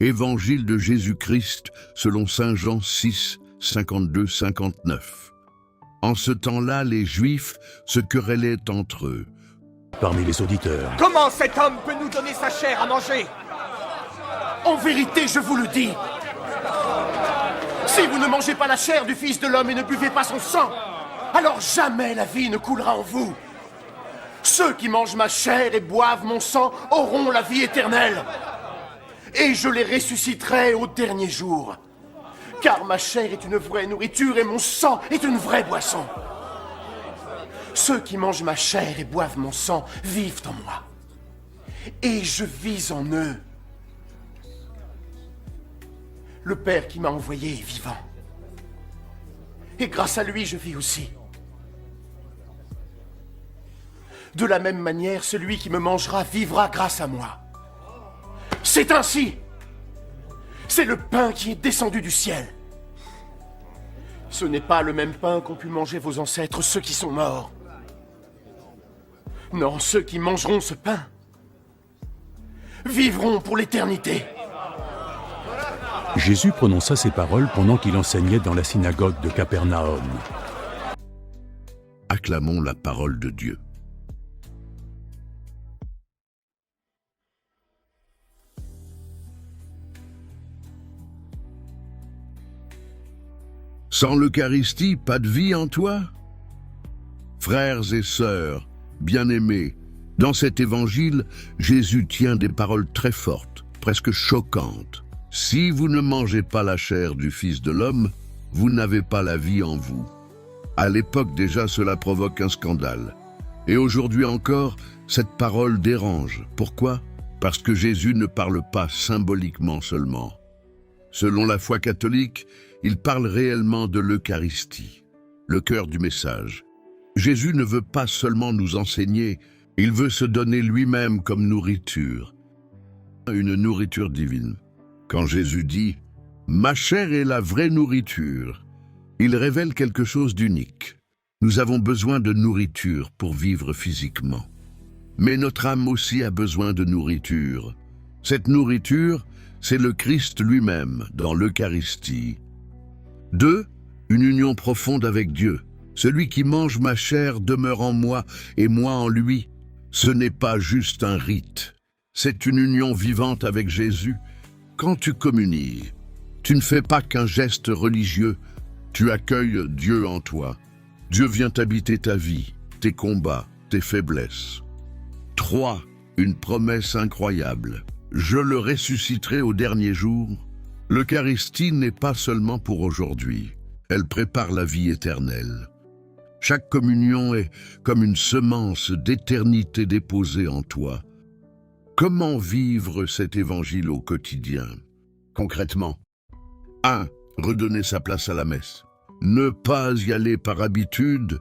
Évangile de Jésus-Christ selon saint Jean 6, 52-59. En ce temps-là, les Juifs se querellaient entre eux. Parmi les auditeurs. Comment cet homme peut nous donner sa chair à manger? En vérité, je vous le dis, si vous ne mangez pas la chair du Fils de l'homme et ne buvez pas son sang, alors jamais la vie ne coulera en vous. Ceux qui mangent ma chair et boivent mon sang auront la vie éternelle. Et je les ressusciterai au dernier jour. Car ma chair est une vraie nourriture et mon sang est une vraie boisson. Ceux qui mangent ma chair et boivent mon sang vivent en moi. Et je vis en eux. Le Père qui m'a envoyé est vivant. Et grâce à lui, je vis aussi. De la même manière, celui qui me mangera vivra grâce à moi. C'est ainsi. C'est le pain qui est descendu du ciel. Ce n'est pas le même pain qu'ont pu manger vos ancêtres, ceux qui sont morts. Non, ceux qui mangeront ce pain vivront pour l'éternité. Jésus prononça ces paroles pendant qu'il enseignait dans la synagogue de Capernaum. Acclamons la parole de Dieu. Sans l'Eucharistie, pas de vie en toi? Frères et sœurs, bien-aimés, dans cet évangile, Jésus tient des paroles très fortes, presque choquantes. Si vous ne mangez pas la chair du Fils de l'homme, vous n'avez pas la vie en vous. À l'époque déjà, cela provoque un scandale. Et aujourd'hui encore, cette parole dérange. Pourquoi? Parce que Jésus ne parle pas symboliquement seulement. Selon la foi catholique, il parle réellement de l'Eucharistie, le cœur du message. Jésus ne veut pas seulement nous enseigner, il veut se donner lui-même comme nourriture, une nourriture divine. Quand Jésus dit « Ma chair est la vraie nourriture », il révèle quelque chose d'unique. Nous avons besoin de nourriture pour vivre physiquement. Mais notre âme aussi a besoin de nourriture. Cette nourriture, c'est le Christ lui-même dans l'Eucharistie. 2. Une union profonde avec Dieu. Celui qui mange ma chair demeure en moi et moi en lui. Ce n'est pas juste un rite. C'est une union vivante avec Jésus. Quand tu communies, tu ne fais pas qu'un geste religieux. Tu accueilles Dieu en toi. Dieu vient habiter ta vie, tes combats, tes faiblesses. 3. Une promesse incroyable. Je le ressusciterai au dernier jour. L'Eucharistie n'est pas seulement pour aujourd'hui. Elle prépare la vie éternelle. Chaque communion est comme une semence d'éternité déposée en toi. Comment vivre cet évangile au quotidien? Concrètement, 1. Redonner sa place à la messe. Ne pas y aller par habitude,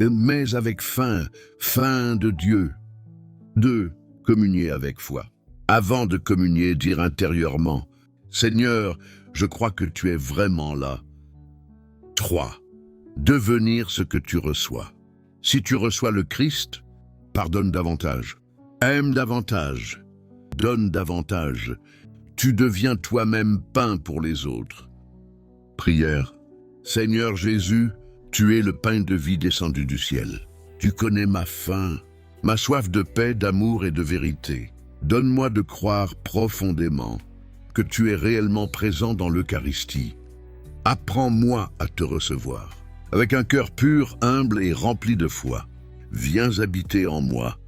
mais avec faim de Dieu. 2. Communier avec foi. Avant de communier, dire intérieurement « Seigneur, je crois que tu es vraiment là. » 3. Devenir ce que tu reçois. Si tu reçois le Christ, pardonne davantage, aime davantage, donne davantage. Tu deviens toi-même pain pour les autres. Prière. Seigneur Jésus, tu es le pain de vie descendu du ciel. Tu connais ma faim, ma soif de paix, d'amour et de vérité. Donne-moi de croire profondément que tu es réellement présent dans l'Eucharistie. Apprends-moi à te recevoir. Avec un cœur pur, humble et rempli de foi. Viens habiter en moi,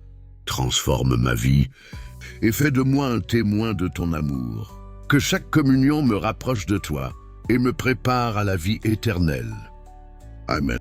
transforme ma vie et fais de moi un témoin de ton amour. Que chaque communion me rapproche de toi et me prépare à la vie éternelle. Amen.